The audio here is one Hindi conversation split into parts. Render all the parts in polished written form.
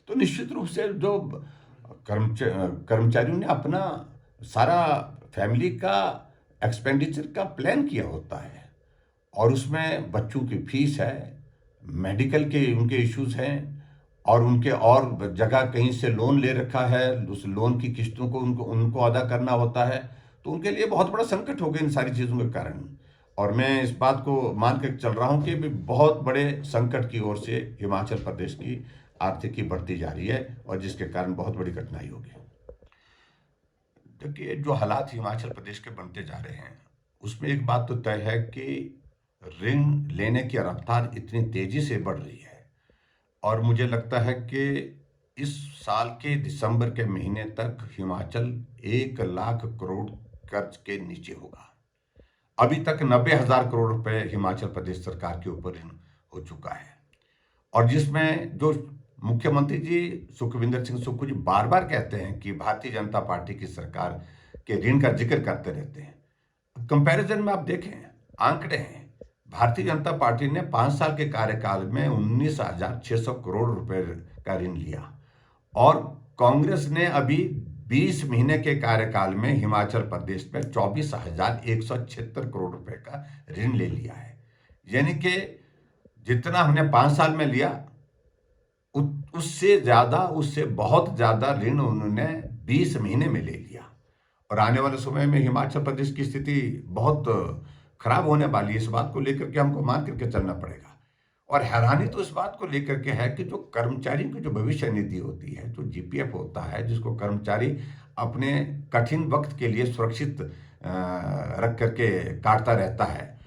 तो निश्चित रूप से जो कर्मचारियों ने अपना सारा फैमिली का एक्सपेंडिचर का प्लान किया होता है, और उसमें बच्चों की फीस है, मेडिकल के उनके इश्यूज हैं, और उनके और जगह कहीं से लोन ले रखा है, उस लोन की किस्तों को उनको उनको अदा करना होता है। तो उनके लिए बहुत बड़ा संकट हो गया इन सारी चीज़ों के कारण। और मैं इस बात को मान कर चल रहा हूँ कि भी बहुत बड़े संकट की ओर से हिमाचल प्रदेश की आर्थिकी बढ़ती जा रही है, और जिसके कारण बहुत बड़ी कठिनाई होगी। देखिए, जो हालात हिमाचल प्रदेश के बनते जा रहे हैं, उसमें एक बात तो तय है कि ऋण लेने की रफ्तार इतनी तेजी से बढ़ रही है, और मुझे लगता है कि इस साल के दिसंबर के महीने तक हिमाचल 1 लाख करोड़ कर्ज के नीचे होगा। अभी तक 90,000 करोड़ रुपए हिमाचल प्रदेश सरकार के ऊपर ऋण हो चुका है, और जिसमें जो मुख्यमंत्री जी सुखविंदर सिंह सुक्खू जी बार बार कहते हैं कि भारतीय जनता पार्टी की सरकार के ऋण का जिक्र करते रहते हैं। कंपैरिजन में आप देखें, आंकड़े हैं, भारतीय जनता पार्टी ने 5 साल के कार्यकाल में 19,600 करोड़ रुपए का ऋण लिया, और कांग्रेस ने अभी 20 महीने के कार्यकाल में हिमाचल प्रदेश में 24,176 करोड़ रुपए का ऋण ले लिया है। यानी कि जितना हमने 5 साल में लिया, उससे ज्यादा, उससे बहुत ज्यादा ऋण उन्होंने 20 महीने में ले लिया। और आने वाले समय में हिमाचल प्रदेश की स्थिति बहुत खराब होने वाली है। इस बात को लेकर के हमको मान करके चलना पड़ेगा। और हैरानी तो इस बात को लेकर के है कि जो कर्मचारियों की जो भविष्य निधि होती है, जो जीपीएफ होता है, जिसको कर्मचारी अपने कठिन वक्त के लिए सुरक्षित रख करके काटता रहता है,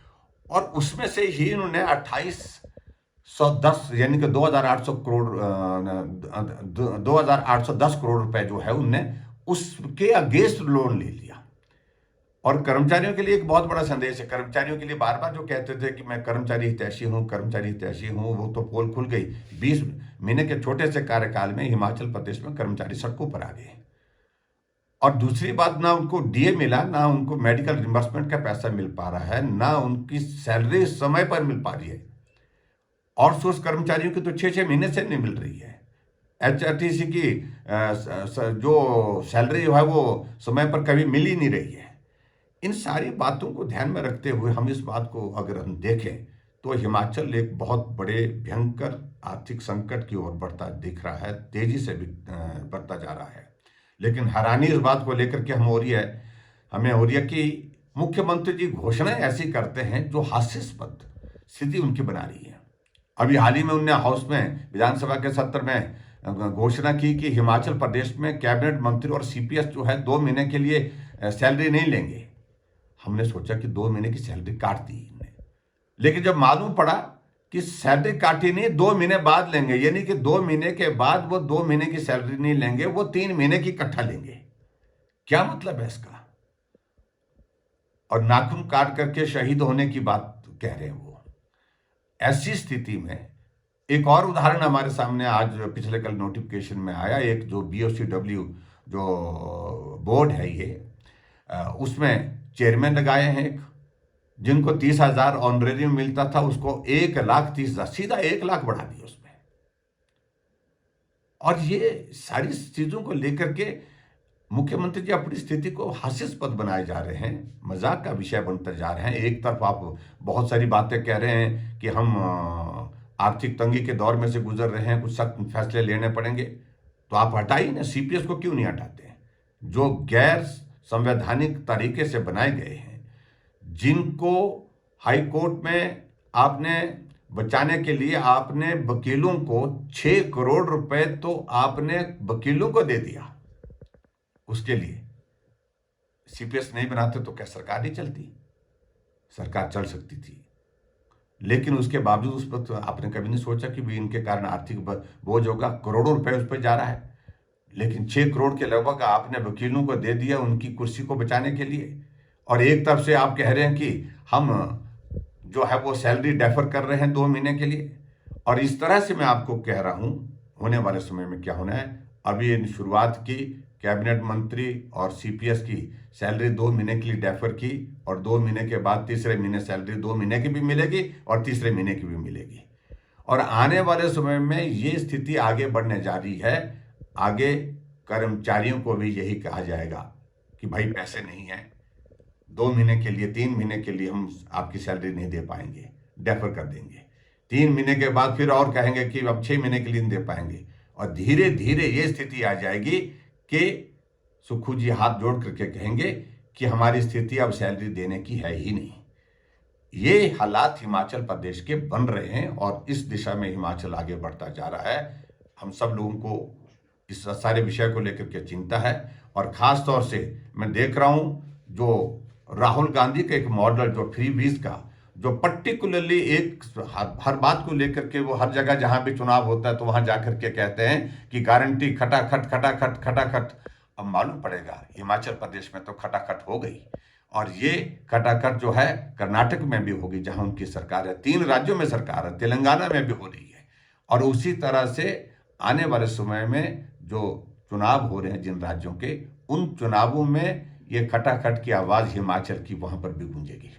और उसमें से ही इन्होंने 2810 यानी कि 2,810 करोड़ रुपए जो है उनने उसके अगेंस्ट लोन ले लिया। और कर्मचारियों के लिए एक बहुत बड़ा संदेश है। कर्मचारियों के लिए बार बार जो कहते थे कि मैं कर्मचारी हितैषी हूं, कर्मचारी हितैषी हूं, वो तो पोल खुल गई। 20 महीने के छोटे से कार्यकाल में हिमाचल प्रदेश में कर्मचारी सड़कों पर आ गए। और दूसरी बात, ना उनको डीए मिला, ना उनको मेडिकल रिम्बर्समेंट का पैसा मिल पा रहा है, ना उनकी सैलरी समय पर मिल पा रही है। आउटसोर्स कर्मचारियों की तो 6-6 महीने से नहीं मिल रही है। एचआरटीसी की जो सैलरी है वो समय पर कभी मिल ही नहीं रही है। इन सारी बातों को ध्यान में रखते हुए हम इस बात को अगर हम देखें, तो हिमाचल एक बहुत बड़े भयंकर आर्थिक संकट की ओर बढ़ता दिख रहा है, तेजी से भी बढ़ता जा रहा है। लेकिन हैरानी इस बात को लेकर के हमें हो रही है कि मुख्यमंत्री जी घोषणाएं ऐसी करते हैं जो हास्यास्पद स्थिति उनकी बना रही है। अभी हाल ही में उन्होंने हाउस में विधानसभा के सत्र में घोषणा की कि हिमाचल प्रदेश में कैबिनेट मंत्री और सीपीएस जो है 2 महीने के लिए सैलरी नहीं लेंगे। हमने सोचा कि 2 महीने की सैलरी काट दी इन्होंने, लेकिन जब मालूम पड़ा कि सैलरी काटी नहीं, 2 महीने बाद लेंगे, यानी कि 2 महीने के बाद वो 2 महीने की सैलरी नहीं लेंगे, वो 3 महीने की इकट्ठा लेंगे। क्या मतलब है इसका? और नाखून काट करके शहीद होने की बात कह रहे हैं वो। ऐसी स्थिति में एक और उदाहरण हमारे सामने आज पिछले कल नोटिफिकेशन में आया। एक जो BOCW जो बोर्ड है ये, उसमें चेयरमैन लगाए हैं एक, जिनको 30,000 ऑनरेरियम मिलता था, उसको 1,30,000 सीधा 1 लाख बढ़ा दिया उसमें। और ये सारी चीजों को लेकर के मुख्यमंत्री जी अपनी स्थिति को हास्यास्पद बनाए जा रहे हैं, मजाक का विषय बनते जा रहे हैं। एक तरफ आप बहुत सारी बातें कह रहे हैं कि हम आर्थिक तंगी के दौर में से गुजर रहे हैं, कुछ सख्त फैसले लेने पड़ेंगे, तो आप हटाइए ना, सीपीएस को क्यों नहीं हटाते हैं? जो गैर संवैधानिक तरीके से बनाए गए हैं, जिनको हाई कोर्ट में आपने बचाने के लिए आपने वकीलों को 6 करोड़ रुपए तो आपने वकीलों को दे दिया। उसके लिए सीपीएस नहीं बनाते तो क्या सरकार नहीं चलती? सरकार चल सकती थी, लेकिन उसके बावजूद उस पर तो आपने कभी नहीं सोचा कि भी इनके कारण आर्थिक बोझ होगा, करोड़ों रुपए उस पर जा रहा है। लेकिन 6 करोड़ के लगभग आपने वकीलों को दे दिया उनकी कुर्सी को बचाने के लिए। और एक तरफ से आप कह रहे हैं कि हम जो है वो सैलरी डेफर कर रहे हैं 2 महीने के लिए। और इस तरह से मैं आपको कह रहा हूं, होने वाले समय में क्या होना है। अभी इन शुरुआत की कैबिनेट मंत्री और सीपीएस की सैलरी 2 महीने के लिए डेफर की, और 2 महीने के बाद तीसरे महीने सैलरी 2 महीने की भी मिलेगी और तीसरे महीने की भी मिलेगी। और आने वाले समय में ये स्थिति आगे बढ़ने जा रही है। आगे कर्मचारियों को भी यही कहा जाएगा कि भाई पैसे नहीं हैं, 2 महीने के लिए, 3 महीने के लिए हम आपकी सैलरी नहीं दे पाएंगे, डेफर कर देंगे। 3 महीने के बाद फिर और कहेंगे कि अब 6 महीने के लिए नहीं दे पाएंगे। और धीरे धीरे ये स्थिति आ जाएगी कि सुक्खू जी हाथ जोड़ करके कहेंगे कि हमारी स्थिति अब सैलरी देने की है ही नहीं। ये हालात हिमाचल प्रदेश के बन रहे हैं और इस दिशा में हिमाचल आगे बढ़ता जा रहा है। हम सब लोगों को इस सारे विषय को लेकर के चिंता है। और ख़ास तौर से मैं देख रहा हूं जो राहुल गांधी का एक मॉडल, जो फ्री बीज का, जो पर्टिकुलरली एक हर बात को लेकर के वो हर जगह जहां भी चुनाव होता है तो वहां जाकर के कहते हैं कि गारंटी खटाखट खटाखट खटाखट। अब मालूम पड़ेगा हिमाचल प्रदेश में तो खटाखट हो गई, और ये खटाखट जो है कर्नाटक में भी होगी जहां उनकी सरकार है, 3 राज्यों में सरकार है, तेलंगाना में भी हो रही है। और उसी तरह से आने वाले समय में जो चुनाव हो रहे हैं जिन राज्यों के, उन चुनावों में ये खटाखट की आवाज़ हिमाचल की वहां पर भी गूंजेगी।